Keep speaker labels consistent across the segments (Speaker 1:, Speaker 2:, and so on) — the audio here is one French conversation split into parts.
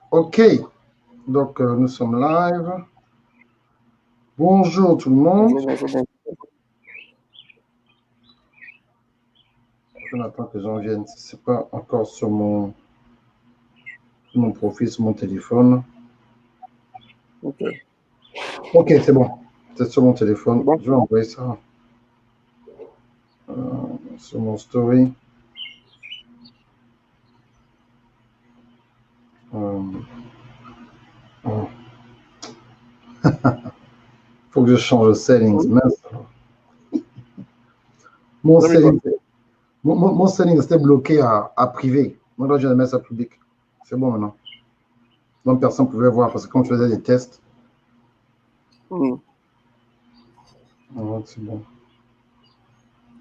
Speaker 1: Ok, donc nous sommes live. Bonjour tout le monde.
Speaker 2: Bonjour.
Speaker 1: Je m'attends que j'en vienne. Ce n'est pas encore sur mon profil, sur mon téléphone.
Speaker 2: Ok.
Speaker 1: Ok, c'est bon. C'est sur mon téléphone.
Speaker 2: Bon.
Speaker 1: Je vais envoyer ça sur mon story. Faut que je change de settings. Mince. Mon setting, mon setting était bloqué à privé. Moi, là, je viens de mettre ça public. C'est bon maintenant. Donc, personne ne pouvait voir parce que quand je faisais des tests, c'est bon.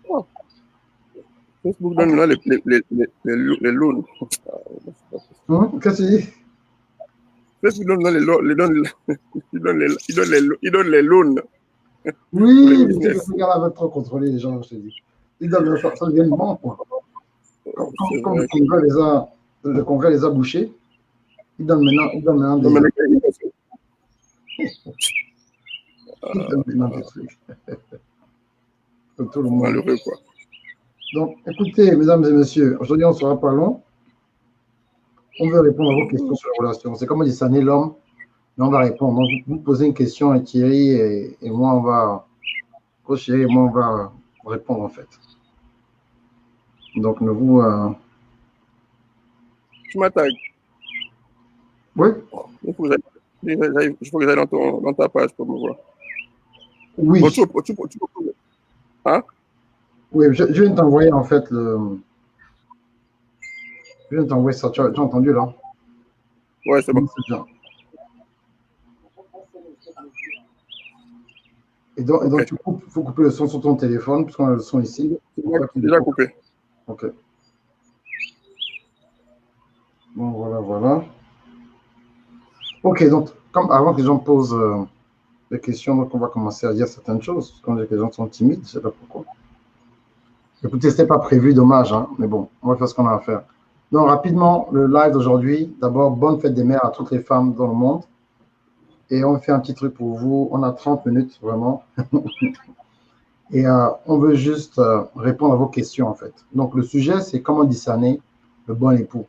Speaker 2: Oh. Facebook donne là les loans.
Speaker 1: Qu'est-ce que tu dis?
Speaker 2: Facebook donne là il donne les loans.
Speaker 1: Oui, mais c'est que ce gars-là veut trop contrôler les gens, je te dis. Il donne ça devient bon, quoi. Comme le Congrès les a bouchés, il donne maintenant des. Il donne maintenant des trucs. Pour tout le monde.
Speaker 2: Malheureux, quoi.
Speaker 1: Donc, écoutez, mesdames et messieurs, aujourd'hui, on ne sera pas long. On veut répondre à vos questions sur la relation. C'est comme on dit, ça n'est l'homme, mais on va répondre. Donc, vous posez une question à Thierry et moi, on va. Thierry et moi, on va répondre, en fait. Donc, ne vous.
Speaker 2: Tu m'attaques.
Speaker 1: Oui.
Speaker 2: Il faut que j'aille dans ta page pour me voir.
Speaker 1: Oui.
Speaker 2: Bon, hein?
Speaker 1: Oui, je viens de t'envoyer, en fait, le. Je viens de t'envoyer ça. Tu as entendu, là?
Speaker 2: Ouais, c'est bon.
Speaker 1: Et donc, okay. Il faut couper le son sur ton téléphone, puisqu'on a le son ici.
Speaker 2: C'est déjà coupé.
Speaker 1: Ok. Bon, voilà. Ok, donc, avant que les gens posent des questions, donc on va commencer à dire certaines choses. Quand les gens sont timides, je ne sais pas pourquoi. Écoutez, ce n'était pas prévu, dommage, hein, mais bon, on va faire ce qu'on a à faire. Donc, rapidement, le live d'aujourd'hui. D'abord, bonne fête des mères à toutes les femmes dans le monde. Et on fait un petit truc pour vous. On a 30 minutes, vraiment. Et on veut juste répondre à vos questions, en fait. Donc, le sujet, c'est comment discerner le bon époux.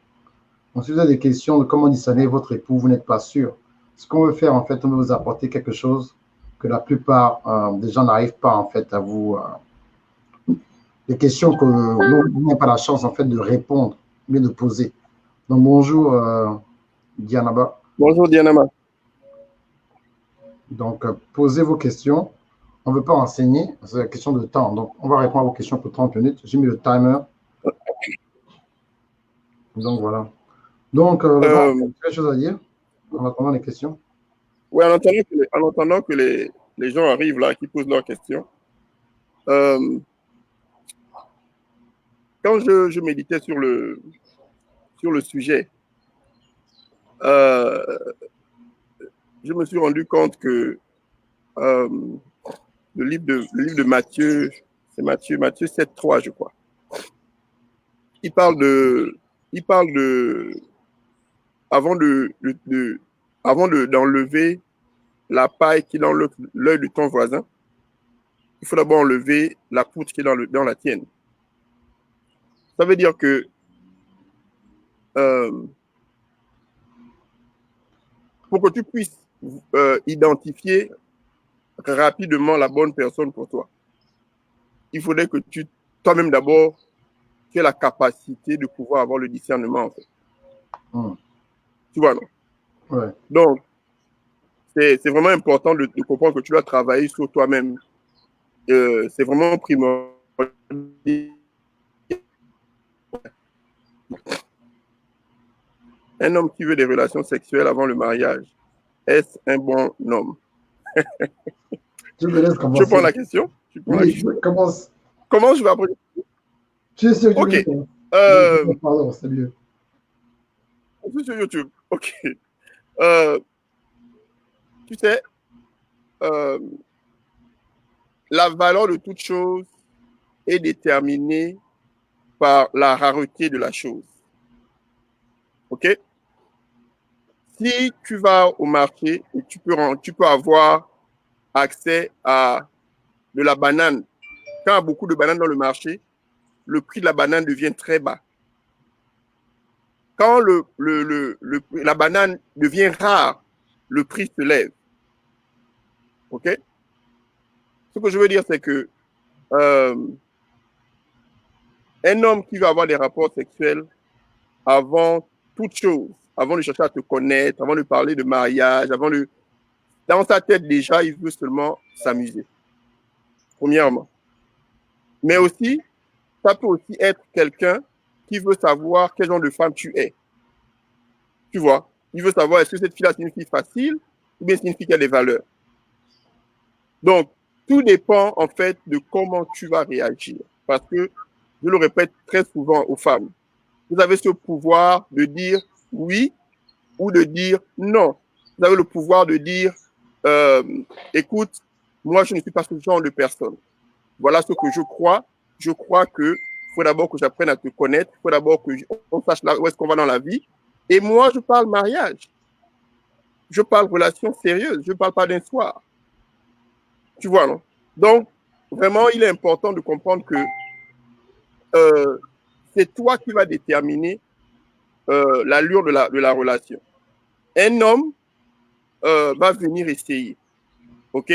Speaker 1: Donc, si vous avez des questions de comment discerner votre époux, vous n'êtes pas sûr. Ce qu'on veut faire, en fait, on veut vous apporter quelque chose que la plupart des gens n'arrivent pas, en fait, à vous... des questions que vous n'avez pas la chance, en fait, de répondre, mais de poser. Donc, bonjour, Dianaba.
Speaker 2: Bonjour, Dianaba.
Speaker 1: Donc, posez vos questions. On ne veut pas enseigner, c'est la question de temps. Donc, on va répondre à vos questions pour 30 minutes. J'ai mis le timer. Donc, voilà. Donc, tu as quelque chose à dire en attendant les questions?
Speaker 2: Oui, en attendant que les gens arrivent là, qui posent leurs questions. Quand je méditais sur le sujet, je me suis rendu compte que le livre de Matthieu, c'est Matthieu 7,3, je crois. Il parle avant d'enlever la paille qui est dans l'œil de ton voisin, il faut d'abord enlever la poutre qui est dans la tienne. Ça veut dire que pour que tu puisses identifier rapidement la bonne personne pour toi, il faudrait que toi-même d'abord, tu aies la capacité de pouvoir avoir le discernement, en fait. Tu vois, non?
Speaker 1: Ouais.
Speaker 2: Donc, c'est vraiment important de comprendre que tu dois travailler sur toi-même. C'est vraiment primordial. Un homme qui veut des relations sexuelles avant le mariage, est-ce un bon homme?
Speaker 1: Je me laisse commencer.
Speaker 2: Je prends la question.
Speaker 1: Oui, commence.
Speaker 2: Comment je vais apprendre?
Speaker 1: Je suis sur YouTube. Ok. Pardon, c'est mieux.
Speaker 2: Je suis sur YouTube. Ok. Tu sais, la valeur de toute chose est déterminée par la rareté de la chose. Ok? Si tu vas au marché et tu peux avoir accès à de la banane, quand il y a beaucoup de bananes dans le marché, le prix de la banane devient très bas. Quand la banane devient rare, le prix se lève. OK? Ce que je veux dire, c'est que un homme qui va avoir des rapports sexuels avant toute chose, avant de chercher à te connaître, avant de parler de mariage, dans sa tête déjà, il veut seulement s'amuser. Premièrement. Mais aussi, ça peut aussi être quelqu'un qui veut savoir quel genre de femme tu es. Tu vois? Il veut savoir est-ce que cette fille-là, c'est une fille facile ou bien c'est une fille qui a des valeurs. Donc, tout dépend en fait de comment tu vas réagir. Parce que, je le répète très souvent aux femmes, vous avez ce pouvoir de dire oui ou de dire non. Vous avez le pouvoir de dire écoute, moi je ne suis pas ce genre de personne. Voilà ce que je crois. Je crois que faut d'abord que j'apprenne à te connaître, il faut d'abord qu'on sache là où est-ce qu'on va dans la vie. Et moi, je parle mariage. Je parle relation sérieuse. Je ne parle pas d'un soir. Tu vois, non? Donc, vraiment, il est important de comprendre que c'est toi qui vas déterminer l'allure de la relation. Un homme va venir essayer. OK?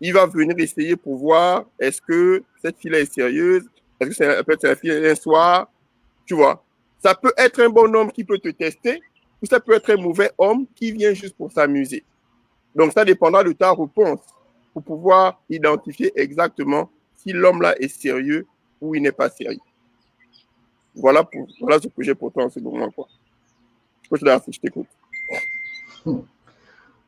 Speaker 2: Il va venir essayer pour voir est-ce que cette fille-là est sérieuse, est-ce que ça peut être la fille d'un soir, tu vois. Ça peut être un bon homme qui peut te tester, ou ça peut être un mauvais homme qui vient juste pour s'amuser. Donc, ça dépendra de ta réponse pour pouvoir identifier exactement si l'homme-là est sérieux ou il n'est pas sérieux. Voilà ce que j'ai pour toi en ce moment, quoi. Je t'écoute.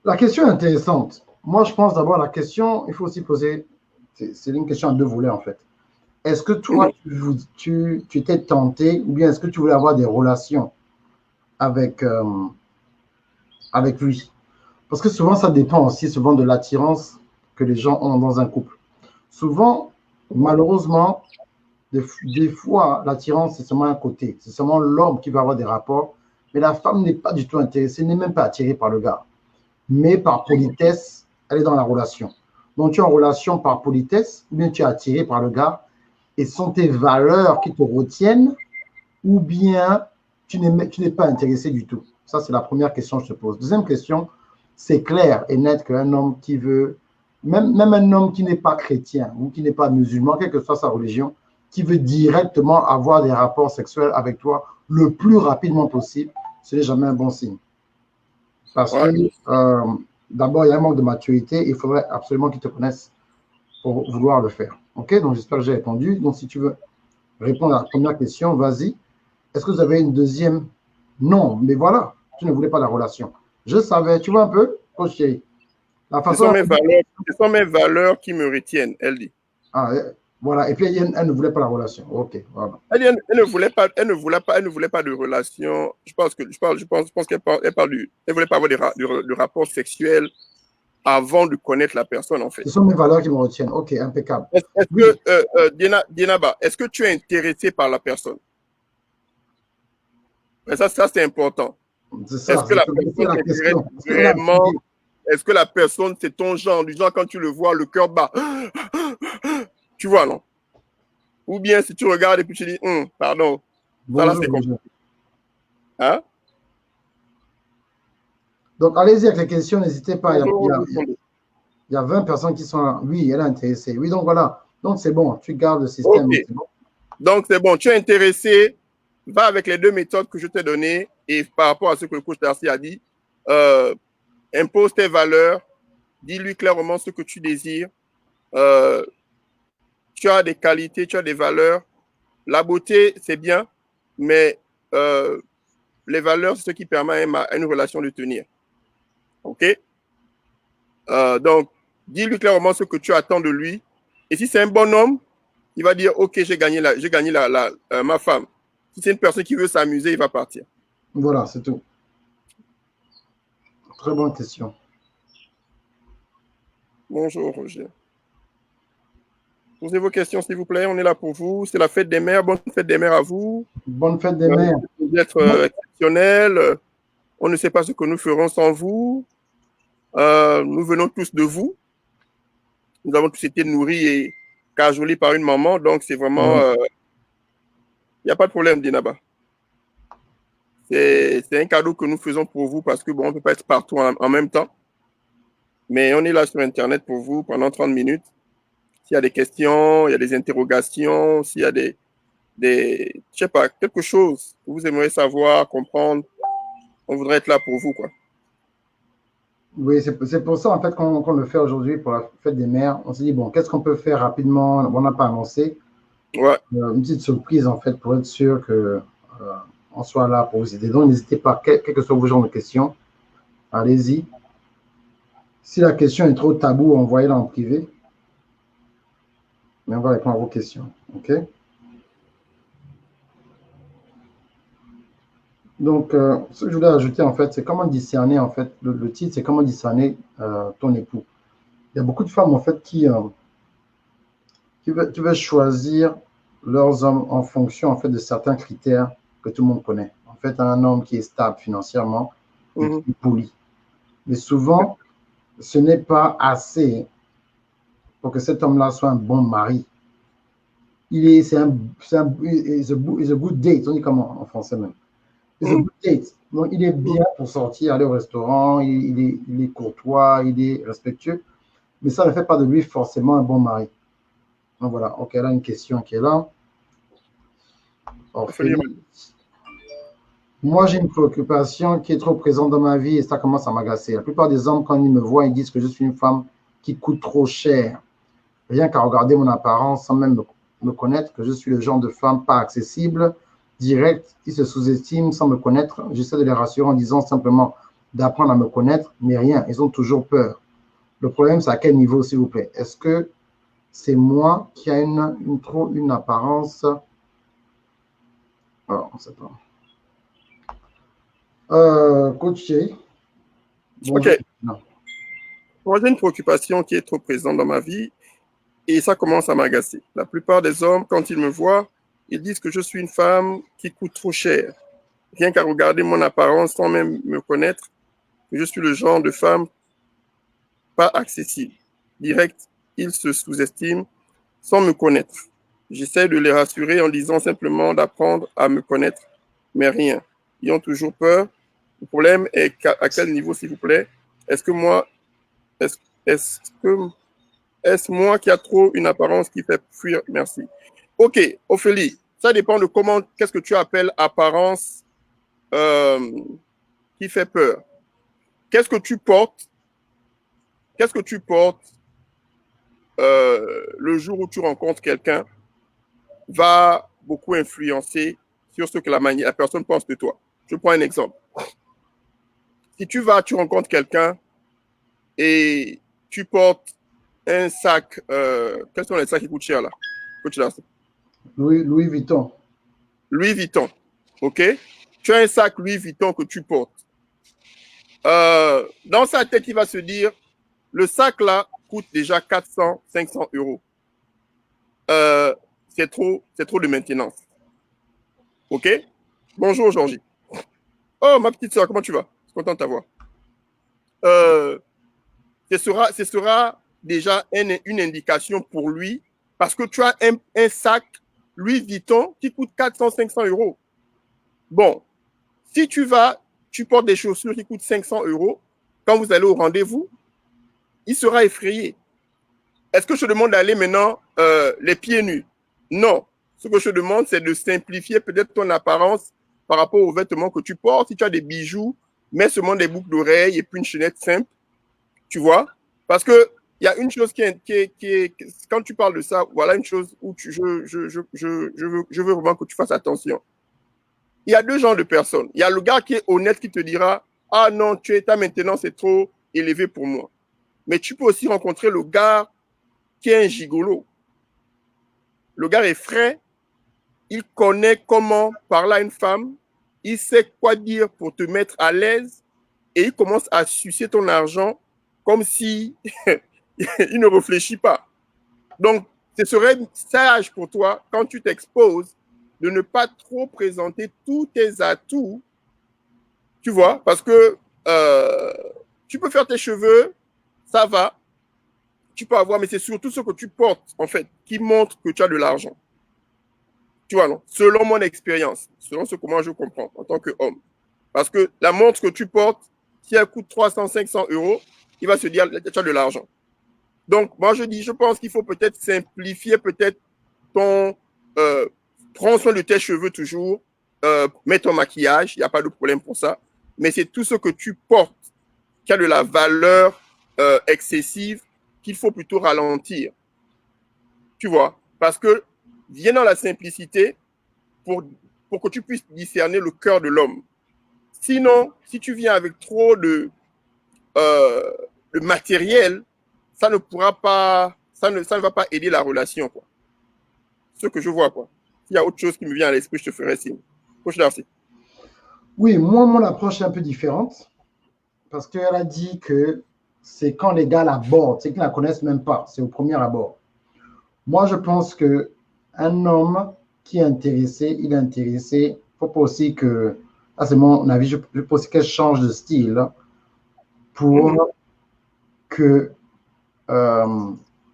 Speaker 1: La question est intéressante. Moi, je pense d'abord la question, il faut aussi poser, c'est une question à deux volets en fait. Est-ce que toi, tu t'es tenté ou bien est-ce que tu voulais avoir des relations avec lui? Parce que souvent, ça dépend aussi souvent de l'attirance que les gens ont dans un couple. Souvent, malheureusement, des fois, l'attirance, c'est seulement un côté. C'est seulement l'homme qui va avoir des rapports, mais la femme n'est pas du tout intéressée, n'est même pas attirée par le gars. Mais par politesse, elle est dans la relation. Donc, tu es en relation par politesse, ou bien tu es attiré par le gars, et ce sont tes valeurs qui te retiennent, ou bien tu n'es pas intéressé du tout. Ça, c'est la première question que je te pose. Deuxième question, c'est clair et net qu'un homme qui veut, même un homme qui n'est pas chrétien ou qui n'est pas musulman, quelle que soit sa religion, qui veut directement avoir des rapports sexuels avec toi le plus rapidement possible, ce n'est jamais un bon signe. Parce que d'abord, il y a un manque de maturité. Il faudrait absolument qu'il te connaisse pour vouloir le faire. OK? Donc, j'espère que j'ai répondu. Donc, si tu veux répondre à la première question, vas-y. Est-ce que vous avez une deuxième? Non, mais voilà, tu ne voulais pas la relation. Je savais, tu vois un peu, Coach Thierry.
Speaker 2: Ce sont mes valeurs qui me retiennent, elle dit.
Speaker 1: Ah, voilà, et puis elle ne voulait pas la relation. OK, voilà.
Speaker 2: Elle ne voulait pas de relation. Je pense qu'elle elle voulait pas avoir de rapport sexuel avant de connaître la personne, en fait.
Speaker 1: Ce sont mes valeurs qui me retiennent. OK, impeccable.
Speaker 2: Est-ce que, Dienaba, est-ce que tu es intéressé par la personne? Et ça c'est important. Est-ce que la personne t'intéresse vraiment? Est-ce que la personne, c'est ton genre, du genre quand tu le vois, le cœur bat? Tu vois, non? Ou bien si tu regardes et puis tu dis, pardon,
Speaker 1: bonjour,
Speaker 2: ça là c'est compliqué. Hein?
Speaker 1: Donc, allez-y avec les questions, n'hésitez pas. Il y a 20 personnes qui sont là. Oui, elle est intéressée. Oui, donc voilà. Donc, c'est bon, tu gardes le système.
Speaker 2: Okay. Bon. Donc, c'est bon, tu es intéressé, va avec les deux méthodes que je t'ai données et par rapport à ce que le coach Darcy a dit, impose tes valeurs, dis-lui clairement ce que tu désires. Tu as des qualités, tu as des valeurs. La beauté, c'est bien, mais les valeurs, c'est ce qui permet à une relation de tenir. OK? Donc, dis-lui clairement ce que tu attends de lui. Et si c'est un bon homme, il va dire, OK, j'ai gagné ma femme. Si c'est une personne qui veut s'amuser, il va partir.
Speaker 1: Voilà, c'est tout. Très bonne question.
Speaker 2: Bonjour, Roger. Posez vos questions, s'il vous plaît. On est là pour vous. C'est la fête des mères. Bonne fête des mères à vous.
Speaker 1: Bonne fête des mères.
Speaker 2: Vous êtes exceptionnel. On ne sait pas ce que nous ferons sans vous. Nous venons tous de vous. Nous avons tous été nourris et cajolés par une maman. Donc, c'est vraiment... Il n'y a pas de problème, Dinaba. C'est un cadeau que nous faisons pour vous parce que, bon, on ne peut pas être partout en même temps. Mais on est là sur Internet pour vous pendant 30 minutes. S'il y a des questions, il y a des interrogations, s'il y a je sais pas, quelque chose que vous aimeriez savoir, comprendre, on voudrait être là pour vous, quoi.
Speaker 1: Oui, c'est pour ça, en fait, qu'on le fait aujourd'hui pour la fête des mères. On s'est dit, bon, qu'est-ce qu'on peut faire rapidement? On n'a pas annoncé.
Speaker 2: Ouais.
Speaker 1: Une petite surprise, en fait, pour être sûr que on soit là pour vous aider. Donc, n'hésitez pas, quel que soit vos genres de questions, allez-y. Si la question est trop taboue, envoyez-la en privé. Mais on va répondre à vos questions, OK? Donc, ce que je voulais ajouter, en fait, c'est comment discerner, en fait, le titre, c'est comment discerner ton époux. Il y a beaucoup de femmes, en fait, qui veulent choisir leurs hommes en fonction, en fait, de certains critères que tout le monde connaît. En fait, un homme qui est stable financièrement et qui est poli. Mais souvent, ce n'est pas assez pour que cet homme-là soit un bon mari. C'est a good date, on dit comment en français même. It's a good date. Donc, il est bien pour sortir, aller au restaurant, il est courtois, il est respectueux, mais ça ne fait pas de lui forcément un bon mari. Donc voilà, ok, là, une question qui est là. Moi, j'ai une préoccupation qui est trop présente dans ma vie et ça commence à m'agacer. La plupart des hommes, quand ils me voient, ils disent que je suis une femme qui coûte trop cher. Rien qu'à regarder mon apparence sans même me connaître, que je suis le genre de femme pas accessible, direct, ils se sous-estiment sans me connaître. J'essaie de les rassurer en disant simplement d'apprendre à me connaître, mais rien, ils ont toujours peur. Le problème, c'est à quel niveau, s'il vous plaît? Est-ce que c'est moi qui a une apparence... Alors, on ne sait pas. Coach Jay.
Speaker 2: Bonjour. Ok. Non. Moi, j'ai une préoccupation qui est trop présente dans ma vie et ça commence à m'agacer. La plupart des hommes, quand ils me voient, ils disent que je suis une femme qui coûte trop cher. Rien qu'à regarder mon apparence sans même me connaître, que je suis le genre de femme pas accessible. Direct, ils se sous-estiment sans me connaître. J'essaie de les rassurer en disant simplement d'apprendre à me connaître, mais rien. Ils ont toujours peur. Le problème est à quel niveau, s'il vous plaît? Est-ce moi qui a trop une apparence qui fait fuir? Merci. Ok, Ophélie, ça dépend de qu'est-ce que tu appelles apparence qui fait peur. Qu'est-ce que tu portes le jour où tu rencontres quelqu'un va beaucoup influencer sur ce que la personne pense de toi. Je prends un exemple. Si tu rencontres quelqu'un et tu portes un sac, quels sont les sacs qui coûtent cher là?
Speaker 1: Louis Vuitton.
Speaker 2: Louis Vuitton, ok? Tu as un sac Louis Vuitton que tu portes. Dans sa tête, il va se dire, le sac là coûte déjà 400, 500 euros. C'est trop de maintenance. Ok? Bonjour, Georgie. Oh, ma petite soeur, comment tu vas? Je suis content de t'avoir. Ce sera déjà une indication pour lui parce que tu as un sac Louis Vuitton qui coûte 400, 500 euros. Bon, si tu portes des chaussures qui coûtent 500 euros, quand vous allez au rendez-vous, il sera effrayé. Est-ce que je te demande d'aller maintenant les pieds nus? Non. Ce que je te demande, c'est de simplifier peut-être ton apparence par rapport aux vêtements que tu portes. Si tu as des bijoux, mets seulement des boucles d'oreilles et puis une chaînette simple. Tu vois? Parce que il y a une chose qui est quand tu parles de ça, voilà une chose où je veux vraiment que tu fasses attention. Il y a deux genres de personnes. Il y a le gars qui est honnête qui te dira « Ah non, ta maintenance est trop élevée pour moi. » Mais tu peux aussi rencontrer le gars qui est un gigolo. Le gars est frais, il connaît comment parler à une femme, il sait quoi dire pour te mettre à l'aise et il commence à sucer ton argent comme si il ne réfléchit pas. Donc, ce serait sage pour toi, quand tu t'exposes, de ne pas trop présenter tous tes atouts. Tu vois, parce que tu peux faire tes cheveux, ça va. Tu peux avoir, mais c'est surtout ce que tu portes, en fait, qui montre que tu as de l'argent. Tu vois, non? Selon mon expérience, selon ce que moi je comprends en tant qu'homme. Parce que la montre que tu portes, si elle coûte 300, 500 euros, il va se dire, tu as de l'argent. Donc, moi, je pense qu'il faut peut-être simplifier peut-être ton... prends soin de tes cheveux toujours, mets ton maquillage, il n'y a pas de problème pour ça. Mais c'est tout ce que tu portes qui a de la valeur excessive qu'il faut plutôt ralentir. Tu vois? Parce que viens dans la simplicité pour que tu puisses discerner le cœur de l'homme. Sinon, si tu viens avec trop de matériel, ça ne pourra pas, ça ne va pas aider la relation, quoi. Ce que je vois, quoi. S'il y a autre chose qui me vient à l'esprit, je te ferai signe. Coach Darcy.
Speaker 1: Oui, moi, mon approche est un peu différente parce qu'elle a dit que c'est quand les gars l'abordent, c'est qu'ils ne la connaissent même pas, c'est au premier abord. Moi, je pense qu'un homme qui est intéressé, il est intéressé. Il ne faut pas aussi que, ah, c'est mon avis, je peux aussi qu'elle change de style pour que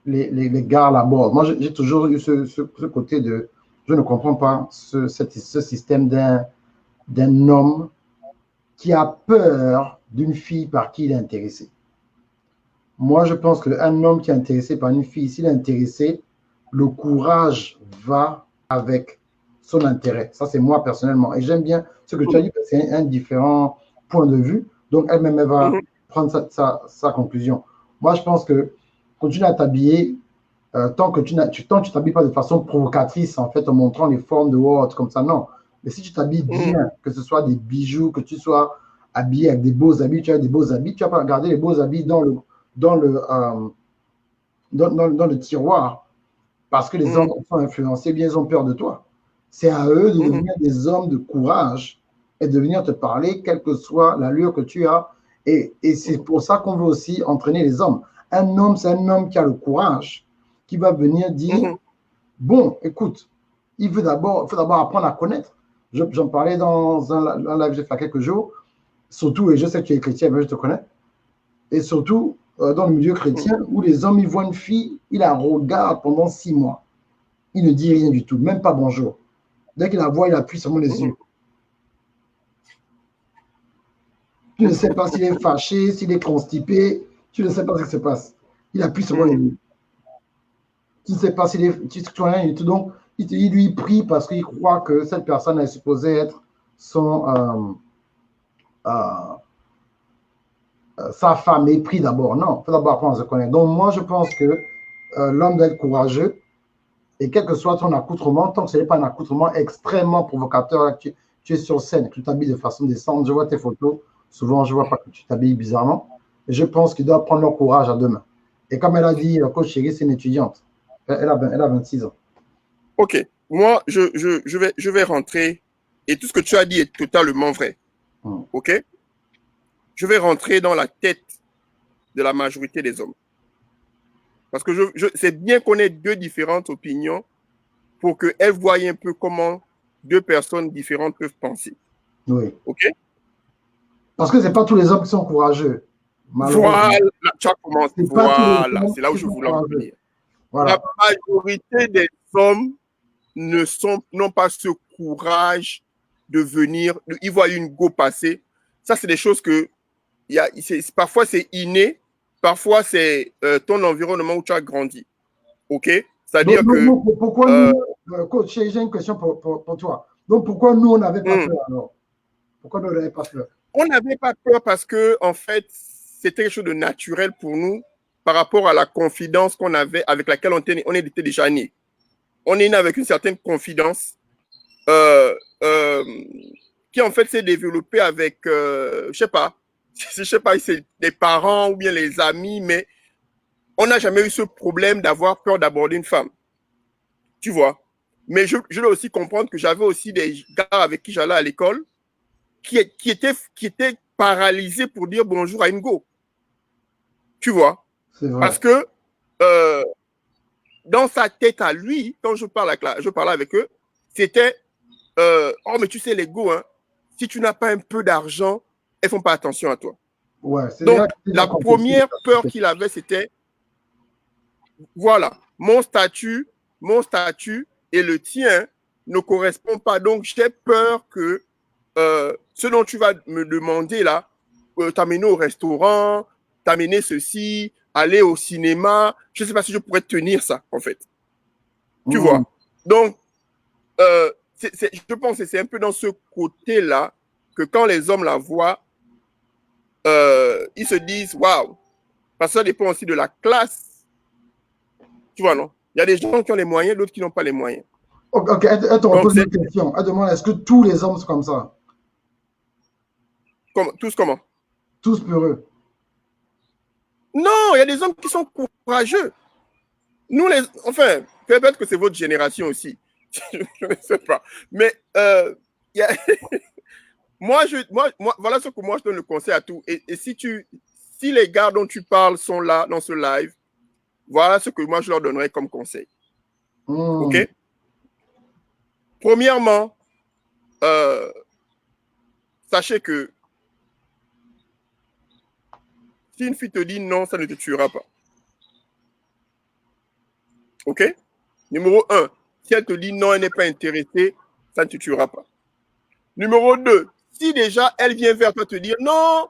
Speaker 1: les gars l'abordent. Moi, j'ai toujours eu ce côté de, je ne comprends pas ce système d'un homme qui a peur d'une fille par qui il est intéressé. Moi, je pense qu'un homme qui est intéressé par une fille, s'il est intéressé, le courage va avec son intérêt. Ça, c'est moi personnellement. Et j'aime bien ce que tu as dit, parce que c'est un différent point de vue. Donc, elle-même, elle va prendre sa conclusion. Moi, je pense que continue à t'habiller tant que tu t'habilles pas de façon provocatrice, en fait, en montrant les formes de Word comme ça, non. Mais si tu t'habilles bien, que ce soit des bijoux, que tu sois habillé avec des beaux habits, tu as des beaux habits, tu vas pas garder les beaux habits dans le tiroir parce que les hommes sont influencés, bien ils ont peur de toi. C'est à eux de devenir des hommes de courage et de venir te parler, quelle que soit l'allure que tu as. Et c'est pour ça qu'on veut aussi entraîner les hommes. Un homme, c'est un homme qui a le courage, qui va venir dire, bon, écoute, il faut d'abord apprendre à connaître. J'en parlais dans un live que j'ai fait il y a quelques jours, surtout, et je sais que tu es chrétien, mais je te connais, et surtout dans le milieu chrétien, où les hommes, ils voient une fille, ils la regardent pendant 6 mois. Il ne dit rien du tout, même pas bonjour. Dès qu'il la voit, il appuie seulement les yeux. Tu ne sais pas s'il est fâché, s'il est constipé, tu ne sais pas ce qui se passe. Il appuie seulement les yeux. Tu ne sais pas s'il est... Tu ne sais rien du tout. Donc, il lui prie parce qu'il croit que cette personne est supposée être sa femme. Et il prie d'abord. Non, il faut d'abord apprendre à se connaître. Donc, moi, je pense que l'homme doit être courageux. Et quel que soit ton accoutrement, tant que ce n'est pas un accoutrement extrêmement provocateur, là, tu es sur scène, que tu t'habilles de façon décente, je vois tes photos, souvent je ne vois pas que tu t'habilles bizarrement, et je pense qu'ils doivent prendre leur courage à deux mains. Et comme elle a dit, coach Chéri, c'est une étudiante, elle a 26 ans.
Speaker 2: Ok, moi je vais rentrer, et tout ce que tu as dit est totalement vrai, ok? Je vais rentrer dans la tête de la majorité des hommes. Parce que c'est bien qu'on ait deux différentes opinions pour qu'elles voient un peu comment deux personnes différentes peuvent penser.
Speaker 1: Oui.
Speaker 2: OK?
Speaker 1: Parce que ce n'est pas tous les hommes qui sont courageux.
Speaker 2: Voilà, tu as commencé. Voilà, c'est là où je voulais en venir. Voilà. La majorité des hommes n'ont pas ce courage de venir, ils voient une go passer. Ça, c'est des choses que parfois c'est inné, parfois c'est ton environnement où tu as grandi. OK? C'est-à-dire que...
Speaker 1: Pourquoi nous, coach, j'ai une question pour toi. Donc, pourquoi nous, on n'avait pas peur alors? Pourquoi nous, on n'avait pas peur?
Speaker 2: On n'avait pas peur parce que, en fait, c'était quelque chose de naturel pour nous par rapport à la confidence qu'on avait, avec laquelle on était déjà né. On est né avec une certaine confidence qui, en fait, s'est développée avec, je sais pas si c'est les parents ou bien les amis, mais on n'a jamais eu ce problème d'avoir peur d'aborder une femme. Tu vois. Mais je dois aussi comprendre que j'avais aussi des gars avec qui j'allais à l'école qui étaient paralysés pour dire bonjour à une go. Tu vois. Parce que dans sa tête à lui, quand je parlais avec eux, c'était oh, mais tu sais, les go, hein, si tu n'as pas un peu d'argent, elles font pas attention à toi.
Speaker 1: Ouais,
Speaker 2: Donc, la première peur qu'il avait, c'était, voilà, mon statut et le tien ne correspondent pas. Donc, j'ai peur que ce dont tu vas me demander là, t'amener au restaurant, t'amener ceci, aller au cinéma, je ne sais pas si je pourrais tenir ça, en fait. Tu vois? Donc, je pense que c'est un peu dans ce côté-là que quand les hommes la voient, ils se disent, waouh, parce que ça dépend aussi de la classe. Tu vois, non? Il y a des gens qui ont les moyens, d'autres qui n'ont pas les moyens.
Speaker 1: Ok, elle te repose une question. Elle demande, est-ce que tous les hommes sont comme ça?
Speaker 2: Tous comment?
Speaker 1: Tous peureux.
Speaker 2: Non, il y a des hommes qui sont courageux. Nous, enfin, peut-être que c'est votre génération aussi. Je ne sais pas. Mais moi, voilà ce que moi, je donne le conseil à tout. Et si les gars dont tu parles sont là dans ce live, voilà ce que moi, je leur donnerais comme conseil. OK? Premièrement, sachez que si une fille te dit non, ça ne te tuera pas. OK? Numéro 1, si elle te dit non, elle n'est pas intéressée, ça ne te tuera pas. Numéro 2, si déjà elle vient vers toi te dire non,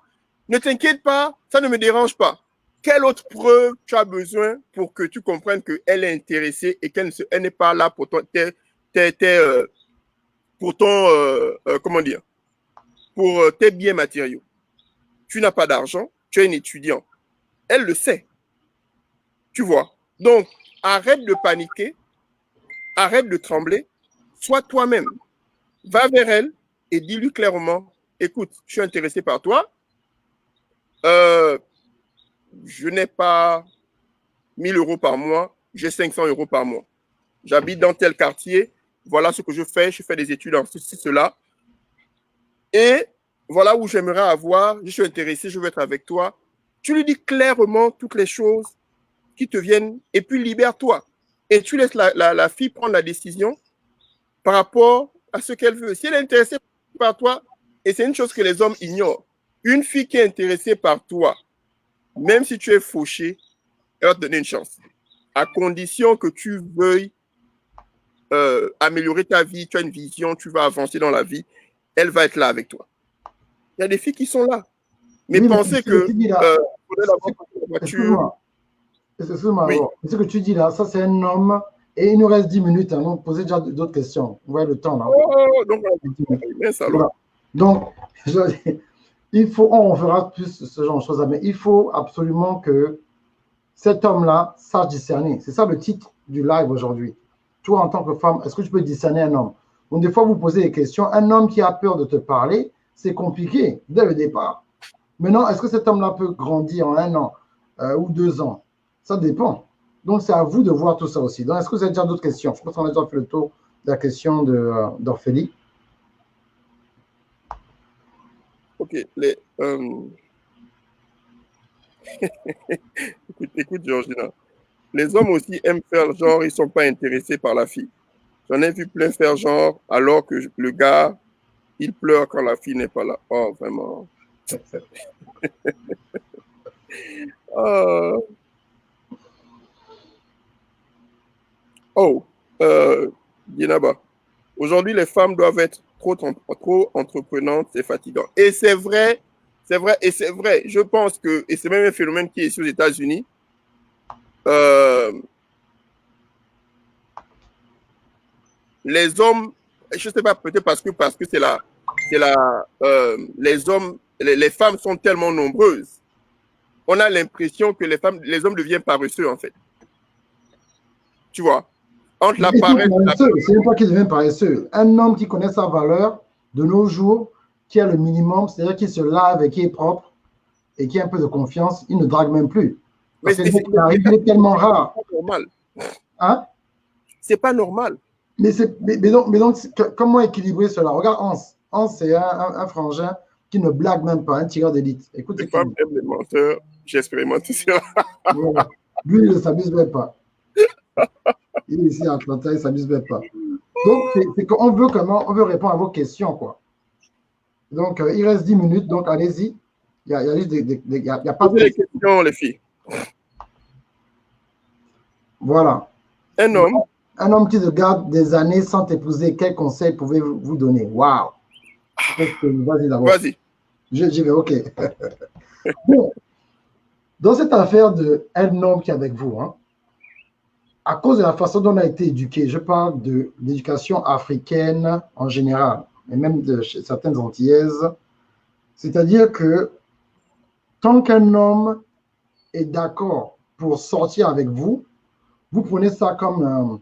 Speaker 2: ne t'inquiète pas, ça ne me dérange pas. Quelle autre preuve tu as besoin pour que tu comprennes qu'elle est intéressée et qu'elle n'est pas là pour comment dire, pour tes biens matériaux. Tu n'as pas d'argent, tu es un étudiant. Elle le sait. Tu vois. Donc, arrête de paniquer, arrête de trembler, sois toi-même. Va vers elle et dis-lui clairement, écoute, je suis intéressé par toi. Je n'ai pas 1000 euros par mois, j'ai 500 euros par mois. J'habite dans tel quartier, voilà ce que je fais des études en ceci, cela. Et voilà où j'aimerais avoir, je suis intéressé, je veux être avec toi. Tu lui dis clairement toutes les choses qui te viennent et puis libère-toi. Et tu laisses la fille prendre la décision par rapport à ce qu'elle veut. Si elle est intéressée par toi, et c'est une chose que les hommes ignorent, une fille qui est intéressée par toi, même si tu es fauché, elle va te donner une chance. À condition que tu veuilles améliorer ta vie, tu as une vision, tu vas avancer dans la vie, elle va être là avec toi. Il y a des filles qui sont là. Mais oui, pensez que...
Speaker 1: Excuse-moi, oui. Ce que tu dis là, ça c'est un homme, et il nous reste 10 minutes, hein, donc posez déjà d'autres questions. Vous voyez le temps là. Donc, on fera plus ce genre de choses, mais il faut absolument que cet homme-là sache discerner. C'est ça le titre du live aujourd'hui. Toi, en tant que femme, est-ce que tu peux discerner un homme? Donc, des fois, vous posez des questions. Un homme qui a peur de te parler, c'est compliqué dès le départ. Maintenant, est-ce que cet homme-là peut grandir en 1 an ou 2 ans? Ça dépend. Donc, c'est à vous de voir tout ça aussi. Donc, est-ce que vous avez déjà d'autres questions? Je pense qu'on a déjà fait le tour de la question d'Orphélie.
Speaker 2: Ok. Écoute, Georgina. Les hommes aussi aiment faire genre, ils ne sont pas intéressés par la fille. J'en ai vu plein faire genre, alors que le gars, il pleure quand la fille n'est pas là. Oh, vraiment. Dinaba. Aujourd'hui, les femmes doivent être trop entreprenantes, c'est fatigant. Et c'est vrai, et c'est vrai. Je pense que, et c'est même un phénomène qui est ici aux États-Unis, les hommes, je ne sais pas, peut-être parce que les hommes, les femmes sont tellement nombreuses, on a l'impression que les hommes deviennent paresseux, en fait. Tu vois? Entre la paresse...
Speaker 1: C'est même pas qu'ils deviennent paresseux. Un homme qui connaît sa valeur, de nos jours, qui a le minimum, c'est-à-dire qui se lave et qui est propre, et qui a un peu de confiance, il ne drague même plus. Parce que c'est tellement rare.
Speaker 2: C'est pas normal.
Speaker 1: Hein?
Speaker 2: C'est pas normal.
Speaker 1: Mais donc, comment équilibrer cela? Regarde Hans. Hans, c'est un frangin qui ne blague même pas, un tireur d'élite. Écoute,
Speaker 2: les femmes aiment les menteurs, j'ai expérimenté ça.
Speaker 1: Voilà. Lui, il ne s'amuse même pas. Il est ici à Atlanta, il ne s'amuse même pas. Donc, c'est qu'on veut comment? On veut répondre à vos questions, quoi. Donc, il reste 10 minutes, donc allez-y. Il y a juste y a pas de
Speaker 2: Posez les questions, les filles.
Speaker 1: Voilà.
Speaker 2: Un homme
Speaker 1: qui se garde des années sans t'épouser, quel conseil pouvez-vous donner? Waouh! Vas-y d'abord.
Speaker 2: Vas-y.
Speaker 1: J'y vais, ok. Bon, dans cette affaire de un homme qui est avec vous, hein, à cause de la façon dont on a été éduqué, je parle de l'éducation africaine en général, et même de certaines Antillaises, c'est-à-dire que tant qu'un homme est d'accord pour sortir avec vous, vous prenez ça comme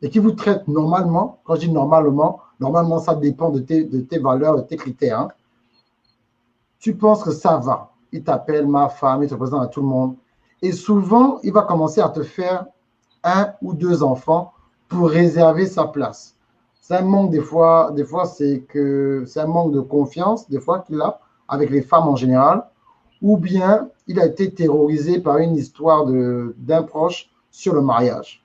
Speaker 1: et qui vous traite normalement. Quand je dis normalement, normalement ça dépend de tes valeurs, de tes critères. Hein. Tu penses que ça va. Il t'appelle ma femme, il te présente à tout le monde. Et souvent, il va commencer à te faire 1 ou 2 enfants pour réserver sa place. C'est un manque des fois c'est un manque de confiance des fois qu'il a avec les femmes en général, ou bien il a été terrorisé par une histoire d'un proche sur le mariage.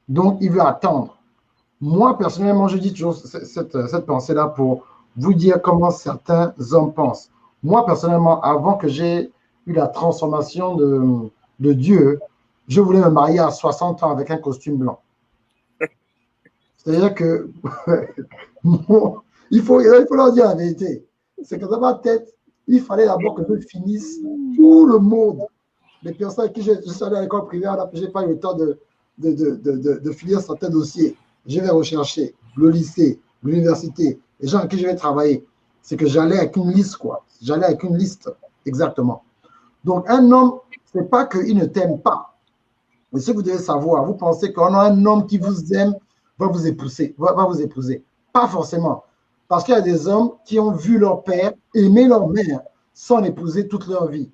Speaker 1: Donc il veut attendre. Moi personnellement, je dis toujours cette pensée-là pour vous dire comment certains hommes pensent. Moi personnellement, avant que j'ai eu la transformation de Dieu, je voulais me marier à 60 ans avec un costume blanc. C'est-à-dire que il faut leur dire la vérité. C'est que dans ma tête, il fallait d'abord que je finisse tout le monde. Les personnes avec qui je suis allé à l'école privée, je n'ai pas eu le temps de finir certains dossiers. Je vais rechercher le lycée, l'université, les gens avec qui je vais travailler. C'est que j'allais avec une liste, quoi. J'allais avec une liste, exactement. Donc, un homme, ce n'est pas qu'il ne t'aime pas. Mais ce que vous devez savoir, vous pensez qu'on a un homme qui vous aime, va vous épouser. Pas forcément. Parce qu'il y a des hommes qui ont vu leur père aimer leur mère sans l'épouser toute leur vie.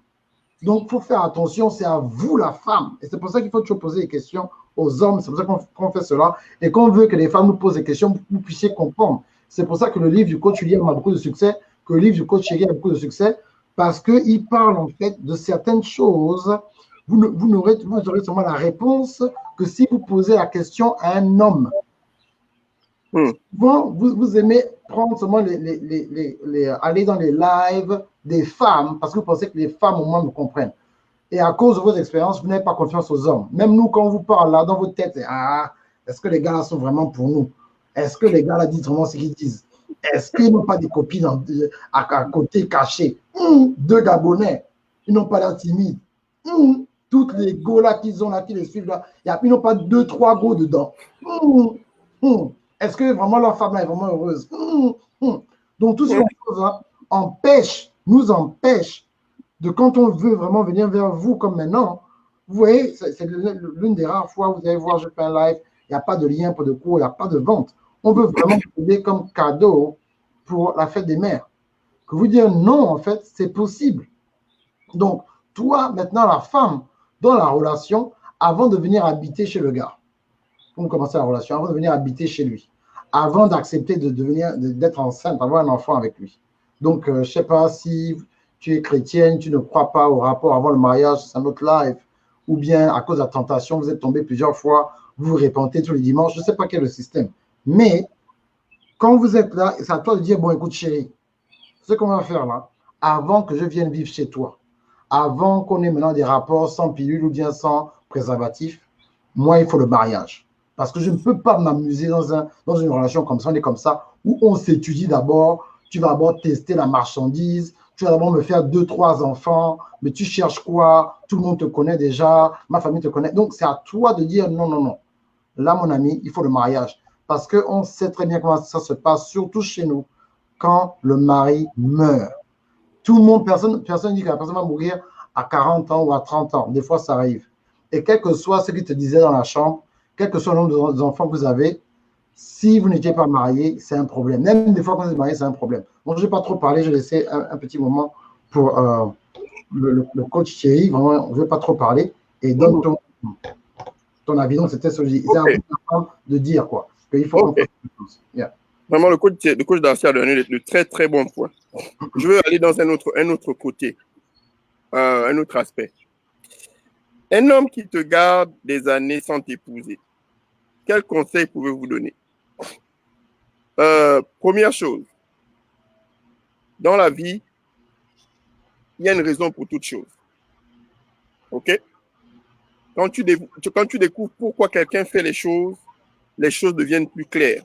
Speaker 1: Donc, il faut faire attention, c'est à vous la femme. Et c'est pour ça qu'il faut toujours poser des questions aux hommes. C'est pour ça qu'on fait cela. Et qu'on veut que les femmes nous posent des questions pour que vous puissiez comprendre. C'est pour ça que le livre du coach William a beaucoup de succès, que le livre du coach Chéri a beaucoup de succès, parce qu'il parle en fait de certaines choses. Vous aurez seulement la réponse que si vous posez la question à un homme. Souvent, vous aimez prendre seulement aller dans les lives des femmes parce que vous pensez que les femmes au moins me comprennent. Et à cause de vos expériences, vous n'avez pas confiance aux hommes. Même nous, quand on vous parle là, dans votre tête, est-ce que les gars là sont vraiment pour nous? Est-ce que les gars là disent vraiment ce qu'ils disent? Est-ce qu'ils n'ont pas des copines à côté cachées? 2 Gabonais, ils n'ont pas l'air timides. Toutes les go là qu'ils ont là, qui les suivent là, ils n'ont pas 2, 3 go dedans. Est-ce que vraiment leur femme là est vraiment heureuse? Donc, toutes ces choses-là nous empêchent de quand on veut vraiment venir vers vous comme maintenant. Vous voyez, c'est l'une des rares fois où vous allez voir, je fais un live, il n'y a pas de lien pour de cours, il n'y a pas de vente. On veut vraiment vous donner comme cadeau pour la fête des mères. Que vous dire non, en fait, c'est possible. Donc, toi, maintenant, la femme, dans la relation, avant de venir habiter chez le gars, pour commencer la relation, avant de venir habiter chez lui, avant d'accepter d'être enceinte, d'avoir un enfant avec lui. Donc, je ne sais pas si tu es chrétienne, tu ne crois pas au rapport avant le mariage, c'est un autre live, ou bien à cause de la tentation, vous êtes tombé plusieurs fois, vous vous répentez tous les dimanches, je ne sais pas quel est le système. Mais, quand vous êtes là, c'est à toi de dire, bon, écoute chérie, ce qu'on va faire là, avant que je vienne vivre chez toi, avant qu'on ait maintenant des rapports sans pilule ou bien sans préservatif, moi, il faut le mariage. Parce que je ne peux pas m'amuser dans une relation comme ça, on est comme ça, où on s'étudie d'abord, tu vas d'abord tester la marchandise, tu vas d'abord me faire 2, 3 enfants, mais tu cherches quoi? Tout le monde te connaît déjà, ma famille te connaît. Donc, c'est à toi de dire non, non, non. Là, mon ami, il faut le mariage. Parce qu'on sait très bien comment ça se passe, surtout chez nous, quand le mari meurt. Tout le monde, personne ne dit que la personne va mourir à 40 ans ou à 30 ans. Des fois, ça arrive. Et quel que soit ce qu'il te disait dans la chambre, quel que soit le nombre d'enfants que vous avez, si vous n'étiez pas marié, c'est un problème. Même des fois, quand vous êtes marié, c'est un problème. Donc, je ne vais pas trop parler. Je vais laisser un petit moment pour le coach Thierry. Vraiment, je ne vais pas trop parler. Et donne ton avis. Donc, c'était ce que je dis. C'est important de dire, quoi. Il faut qu'on fasse quelque chose.
Speaker 2: Yeah. Vraiment, le coach Darcy a donné de très, très bons points. Je veux aller dans un autre côté, un autre aspect. Un homme qui te garde des années sans t'épouser, quel conseil pouvez-vous donner? Première chose, dans la vie, il y a une raison pour toute chose. OK? Quand tu découvres pourquoi quelqu'un fait les choses deviennent plus claires.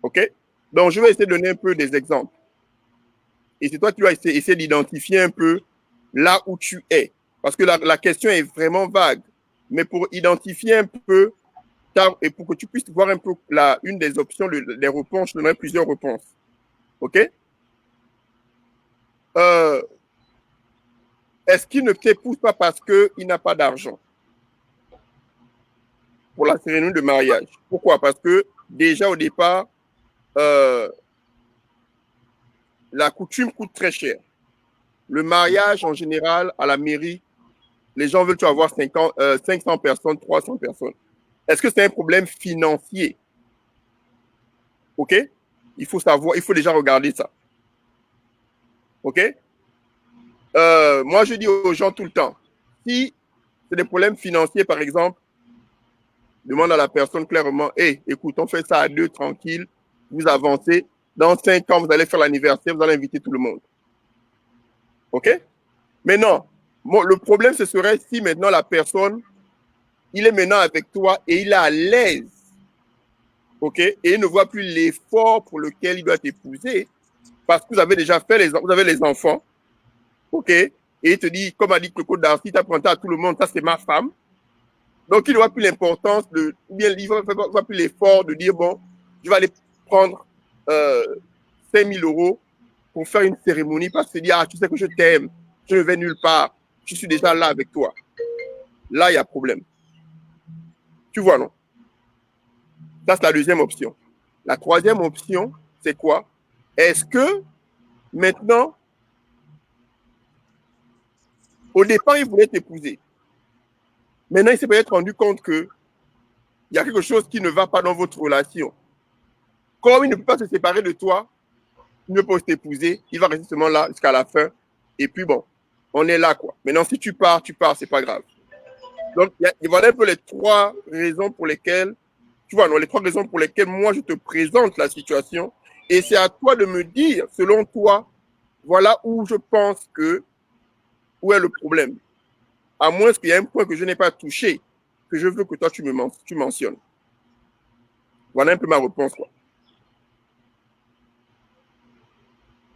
Speaker 2: OK? Donc, je vais essayer de donner un peu des exemples. Et c'est toi qui vas essayer d'identifier un peu là où tu es. Parce que la question est vraiment vague. Mais pour identifier un peu, et pour que tu puisses voir un peu une des options, les réponses, je donnerai plusieurs réponses. OK? Est-ce qu'il ne t'épouse pas parce qu'il n'a pas d'argent pour la cérémonie de mariage? Pourquoi? Parce que déjà au départ, la coutume coûte très cher. Le mariage, en général, à la mairie, les gens veulent avoir 500 personnes, 300 personnes. Est-ce que c'est un problème financier? OK? Il faut savoir, il faut déjà regarder ça. OK? Moi, je dis aux gens tout le temps, si c'est des problèmes financiers, par exemple, demande à la personne clairement, hey, écoute, on fait ça à deux, tranquille, vous avancez. Dans 5 ans, vous allez faire l'anniversaire, vous allez inviter tout le monde. OK? Mais non, le problème, ce serait si maintenant la personne, il est maintenant avec toi et il est à l'aise. OK? Et il ne voit plus l'effort pour lequel il doit t'épouser parce que vous avez déjà fait vous avez les enfants. OK? Et il te dit, comme a dit Coco Darcy, tu as présenté à tout le monde, ça c'est ma femme. Donc, il ne voit plus l'importance ou bien il ne voit plus l'effort de dire, bon, je vais aller prendre 5 000 € pour faire une cérémonie parce que dire, ah, tu sais que je t'aime, je ne vais nulle part, je suis déjà là avec toi. Là, il y a problème. Tu vois, non? Ça, c'est la deuxième option. La troisième option, c'est quoi? Est-ce que maintenant, au départ, il voulait t'épouser. Maintenant, il s'est peut-être rendu compte qu'il y a quelque chose qui ne va pas dans votre relation. Comme il ne peut pas se séparer de toi, il ne peut pas t'épouser, il va rester seulement là jusqu'à la fin. Et puis bon, on est là, quoi. Maintenant, si tu pars, c'est pas grave. Donc, voilà un peu les 3 raisons pour lesquelles, tu vois, non, les 3 raisons pour lesquelles moi, je te présente la situation. Et c'est à toi de me dire, selon toi, voilà où je pense où est le problème. À moins qu'il y ait un point que je n'ai pas touché, que je veux que toi, tu mentionnes. Voilà un peu ma réponse, quoi.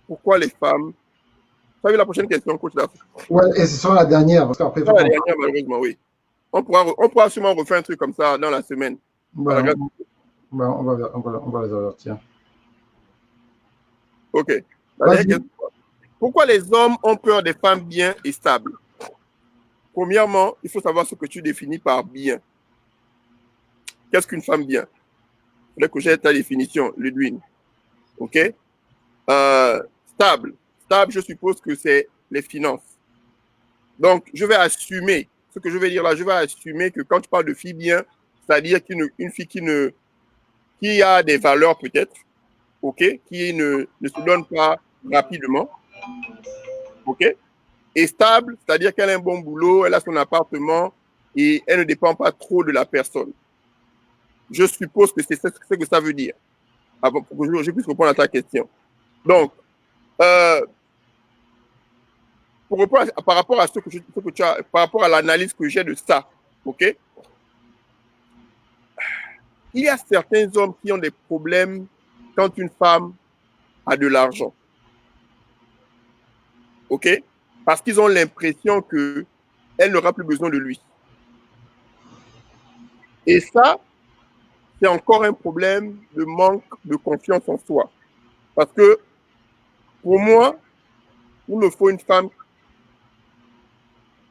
Speaker 2: Pourquoi les femmes... Tu as vu la prochaine question, coach?
Speaker 1: Ouais, et ce sera la dernière, parce qu'après,
Speaker 2: la dernière, malheureusement, oui. On pourra sûrement refaire un truc comme ça dans la semaine.
Speaker 1: Ouais, on va les avertir.
Speaker 2: OK. Pourquoi les hommes ont peur des femmes bien et stables? Premièrement, il faut savoir ce que tu définis par bien. Qu'est-ce qu'une femme bien? Il faudrait que j'aie ta définition, Ludwig. OK? Stable. Stable, je suppose que c'est les finances. Donc, je vais assumer, ce que je vais dire là, je vais assumer que quand tu parles de fille bien, c'est-à-dire une fille qui a des valeurs peut-être, OK, qui ne se donne pas rapidement, OK, et stable, c'est-à-dire qu'elle a un bon boulot, elle a son appartement et elle ne dépend pas trop de la personne. Je suppose que c'est ce que ça veut dire, pour que je puisse répondre à ta question. Donc, par rapport à par rapport à l'analyse que j'ai de ça, OK, il y a certains hommes qui ont des problèmes quand une femme a de l'argent. OK? Parce qu'ils ont l'impression qu'elle n'aura plus besoin de lui. Et ça, c'est encore un problème de manque de confiance en soi. Parce que, pour moi, il me faut une femme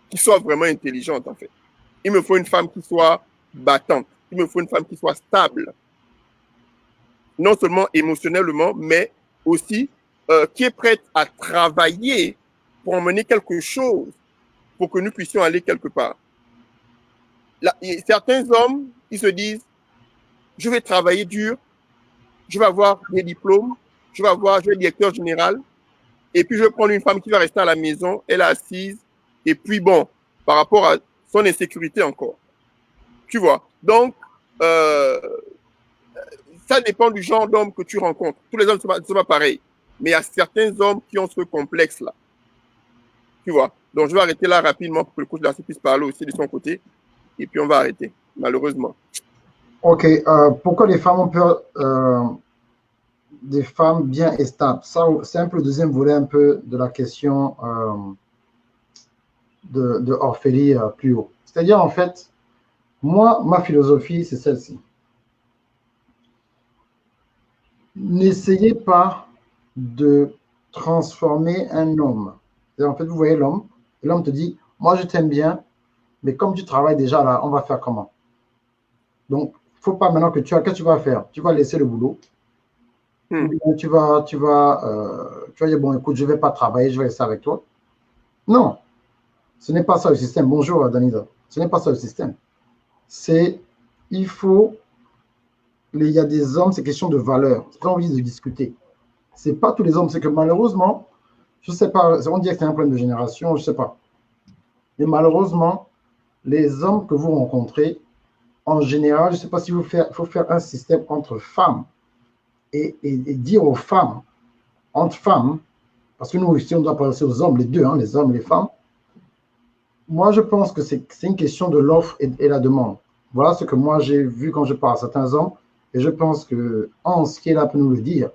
Speaker 2: qui soit vraiment intelligente, en fait. Il me faut une femme qui soit battante. Il me faut une femme qui soit stable. Non seulement émotionnellement, mais aussi qui est prête à travailler pour emmener quelque chose, pour que nous puissions aller quelque part. Certains hommes, ils se disent, je vais travailler dur, je vais avoir des diplômes, je vais être directeur général, et puis je vais prendre une femme qui va rester à la maison, elle est assise, et puis bon, par rapport à son insécurité encore. Tu vois? Donc, ça dépend du genre d'homme que tu rencontres. Tous les hommes ne sont pas pareils. Mais il y a certains hommes qui ont ce complexe-là. Tu vois. Donc, je vais arrêter là rapidement pour que le coach Darcy puisse parler aussi de son côté. Et puis, on va arrêter, malheureusement.
Speaker 1: Ok. Pourquoi les femmes ont peur des femmes bien et stables? Ça, c'est un peu le deuxième volet un peu de la question de Orphélie plus haut. C'est-à-dire, en fait, moi, ma philosophie, c'est celle-ci. N'essayez pas de transformer un homme. En fait, vous voyez l'homme, et l'homme te dit, moi, je t'aime bien, mais comme tu travailles déjà là, on va faire comment? Donc, il ne faut pas maintenant qu'est-ce que tu vas faire? Tu vas laisser le boulot. Ou bien tu vas dire, bon, écoute, je ne vais pas travailler, je vais rester avec toi. Non, ce n'est pas ça le système. Bonjour, Danida. Ce n'est pas ça le système. Il y a des hommes, c'est question de valeur. C'est pas envie de discuter. Ce n'est pas tous les hommes, c'est que malheureusement, je ne sais pas, on dit que c'est un problème de génération, je ne sais pas. Mais malheureusement, les hommes que vous rencontrez, en général, je ne sais pas si il faut faire un système entre femmes et dire aux femmes, entre femmes, parce que nous ici, on doit penser aux hommes, les deux, hein, les hommes et les femmes. Moi, je pense que c'est une question de l'offre et la demande. Voilà ce que moi j'ai vu quand je parle à certains hommes, et je pense que Hans, qui est là pour nous le dire,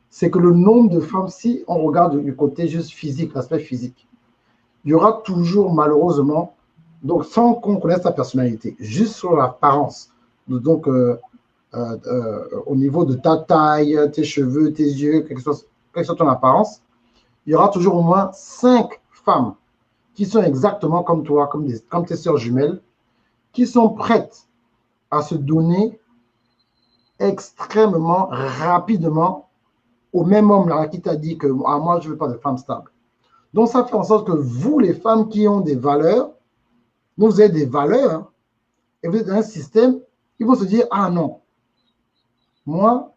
Speaker 1: c'est que le nombre de femmes, si on regarde du côté juste physique, l'aspect physique, il y aura toujours malheureusement, donc sans qu'on connaisse ta personnalité, juste sur l'apparence, donc au niveau de ta taille, tes cheveux, tes yeux, quelle que soit ton apparence, il y aura toujours au moins 5 femmes qui sont exactement comme toi, comme tes sœurs jumelles, qui sont prêtes à se donner extrêmement rapidement au même homme là qui t'a dit que moi, je ne veux pas de femme stable. Donc, ça fait en sorte que vous, les femmes qui ont des valeurs, vous avez des valeurs, et vous êtes dans un système, ils vont se dire, ah non, moi,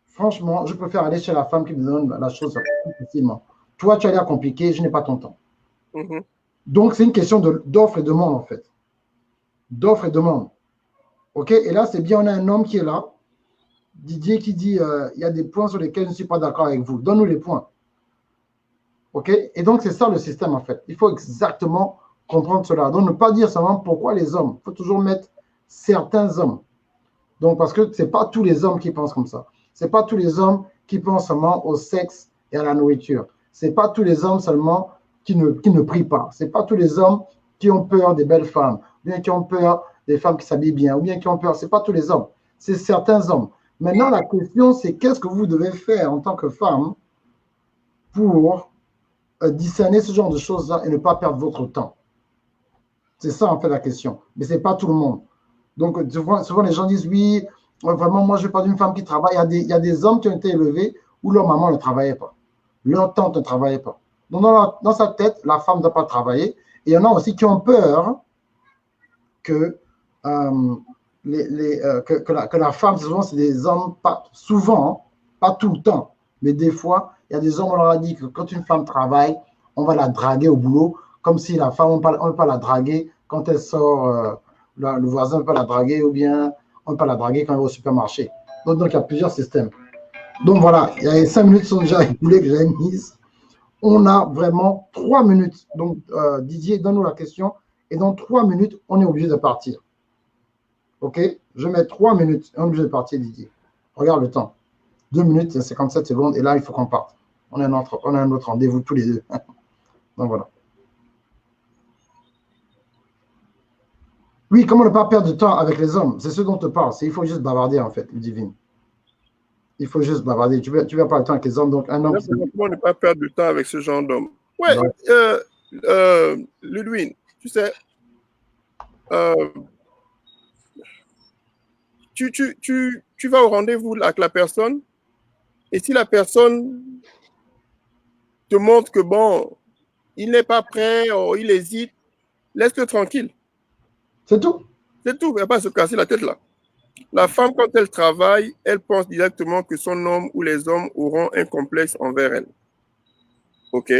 Speaker 1: franchement, je préfère aller chez la femme qui me donne la chose facilement. Toi, tu as l'air compliqué, je n'ai pas ton temps. Donc, c'est une question d'offre et demande, en fait. D'offre et demande. OK? Et là, c'est bien, on a un homme qui est là, Didier, qui dit, il y a des points sur lesquels je ne suis pas d'accord avec vous. Donne-nous les points. OK? Et donc, c'est ça le système, en fait. Il faut exactement comprendre cela. Donc, ne pas dire seulement pourquoi les hommes. Il faut toujours mettre certains hommes. Donc, parce que ce n'est pas tous les hommes qui pensent comme ça. Ce n'est pas tous les hommes qui pensent seulement au sexe et à la nourriture. Ce n'est pas tous les hommes seulement qui ne prient pas. Ce n'est pas tous les hommes qui ont peur des belles femmes, ou bien qui ont peur des femmes qui s'habillent bien, ou bien qui ont peur. Ce n'est pas tous les hommes. C'est certains hommes. Maintenant, la question, c'est qu'est-ce que vous devez faire en tant que femme pour discerner ce genre de choses-là et ne pas perdre votre temps. C'est ça, en fait, la question. Mais ce n'est pas tout le monde. Donc, souvent, les gens disent, oui, vraiment, moi, je ne veux pas d'une femme qui travaille. Il y a des hommes qui ont été élevés où leur maman ne travaillait pas. Leur tante ne travaillait pas. Donc, dans sa tête, la femme ne doit pas travailler. Et il y en a aussi qui ont peur que la femme, souvent, c'est des hommes, souvent, pas tout le temps, mais des fois, il y a des hommes, on leur a dit que quand une femme travaille, on va la draguer au boulot, comme si la femme, on ne peut pas la draguer quand elle sort, le voisin ne peut pas la draguer, ou bien on ne peut pas la draguer quand elle va au supermarché. Donc, il y a plusieurs systèmes. Donc, voilà, il y a 5 minutes sont déjà écoulées que j'avais mises. On a vraiment 3 minutes. Donc, Didier, donne-nous la question. Et dans 3 minutes, on est obligé de partir. OK? Je mets 3 minutes. On est obligé de partir, Didier. Regarde le temps. 2 minutes et 57 secondes. Et là, il faut qu'on parte. On a un autre rendez-vous tous les deux. Donc, voilà. Oui, comment ne pas perdre de temps avec les hommes? C'est ce dont on parle. Il faut juste bavarder, en fait, le divin. Il faut juste bavarder. Tu vas pas le temps avec les hommes. Donc, un homme.
Speaker 2: Comment ne pas perdre de temps avec ce genre d'homme? Ouais, Ludwig, tu sais, tu vas au rendez-vous avec la personne, et si la personne te montre que, bon, il n'est pas prêt, ou il hésite, laisse-le tranquille.
Speaker 1: C'est tout.
Speaker 2: C'est tout, il ne va pas se casser la tête là. La femme, quand elle travaille, elle pense directement que son homme ou les hommes auront un complexe envers elle. OK?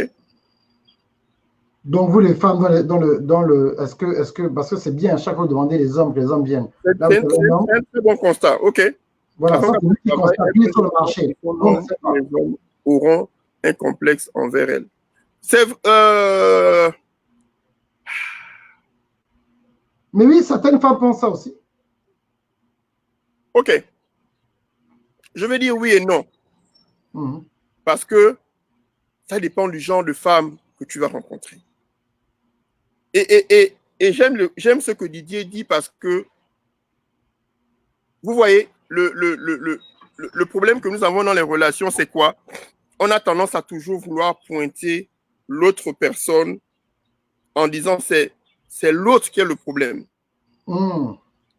Speaker 1: Donc, vous, les femmes, est-ce que, parce que c'est bien, à chaque fois, de demander les hommes, que les hommes viennent.
Speaker 2: C'est un très bon constat. OK.
Speaker 1: Voilà, ça, c'est lui qui constate, lui sur le marché.
Speaker 2: auront un complexe envers elles. C'est...
Speaker 1: Mais oui, certaines femmes pensent ça aussi.
Speaker 2: Ok. Je vais dire oui et non.
Speaker 1: Mhm.
Speaker 2: Parce que ça dépend du genre de femme que tu vas rencontrer. Et j'aime ce que Didier dit parce que, vous voyez, le problème que nous avons dans les relations, c'est quoi? On a tendance à toujours vouloir pointer l'autre personne en disant c'est l'autre qui est le problème.
Speaker 1: Mhm.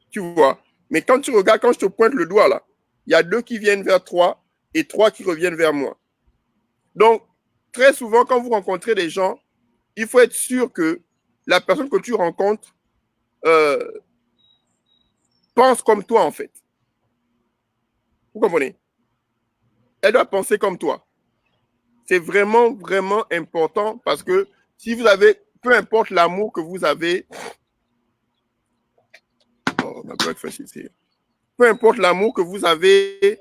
Speaker 2: Tu vois? Mais quand tu regardes, quand je te pointe le doigt là, il y a 2 qui viennent vers toi et 3 qui reviennent vers moi. Donc, très souvent, quand vous rencontrez des gens, il faut être sûr que la personne que tu rencontres pense comme toi, en fait. Vous comprenez? Elle doit penser comme toi. C'est vraiment, vraiment important parce que si vous avez, peu importe l'amour que vous avez, oh, my breakfast is here. Peu importe l'amour que vous avez,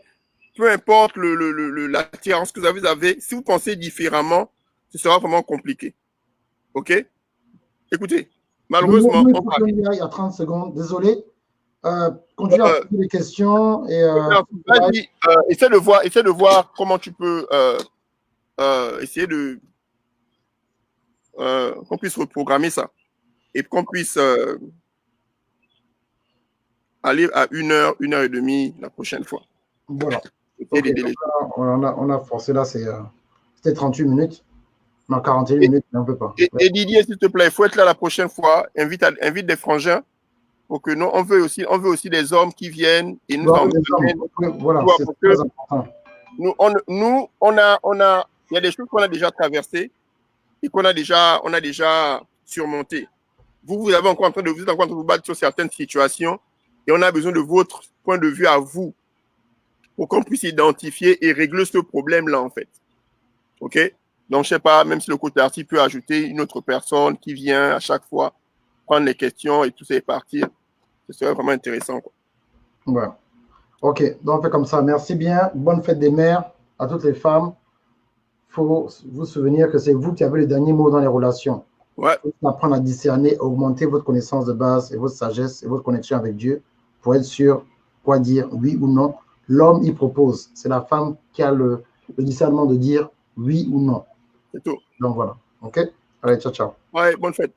Speaker 2: peu importe l'attirance que vous avez, si vous pensez différemment, ce sera vraiment compliqué. OK? Écoutez, malheureusement,
Speaker 1: Il faut qu'on y aille à 30 secondes. Désolé. Continuez à poser des questions. Et,
Speaker 2: vas-y, essaie de voir comment tu peux essayer de qu'on puisse reprogrammer ça et qu'on puisse aller à 1 heure et demie la prochaine fois.
Speaker 1: Voilà. Okay. On a forcé là, c'était 38 minutes. Non, 41 minutes, mais on ne peut pas.
Speaker 2: Et Didier, s'il te plaît, il faut être là la prochaine fois. Invite des frangins pour que nous, on veut aussi des hommes qui viennent et nous emmènent.
Speaker 1: Voilà, c'est très important.
Speaker 2: Nous, il y a des choses qu'on a déjà traversées et qu'on a déjà surmontées. Vous êtes encore en train de vous battre sur certaines situations et on a besoin de votre point de vue à vous pour qu'on puisse identifier et régler ce problème-là, en fait. OK? Donc, je ne sais pas, même si le coach d'artiste peut ajouter une autre personne qui vient à chaque fois prendre les questions et tout ça et partir, ce serait vraiment intéressant, quoi.
Speaker 1: Ouais. OK, donc on fait comme ça. Merci bien. Bonne fête des mères à toutes les femmes. Il faut vous souvenir que c'est vous qui avez le dernier mot dans les relations.
Speaker 2: Ouais.
Speaker 1: Il faut apprendre à discerner, à augmenter votre connaissance de base et votre sagesse et votre connexion avec Dieu pour être sûr quoi dire, oui ou non. L'homme, il propose. C'est la femme qui a le discernement de dire oui ou non.
Speaker 2: C'est tout.
Speaker 1: Donc voilà. OK? Allez, ciao, ciao.
Speaker 2: Ouais, bonne fête.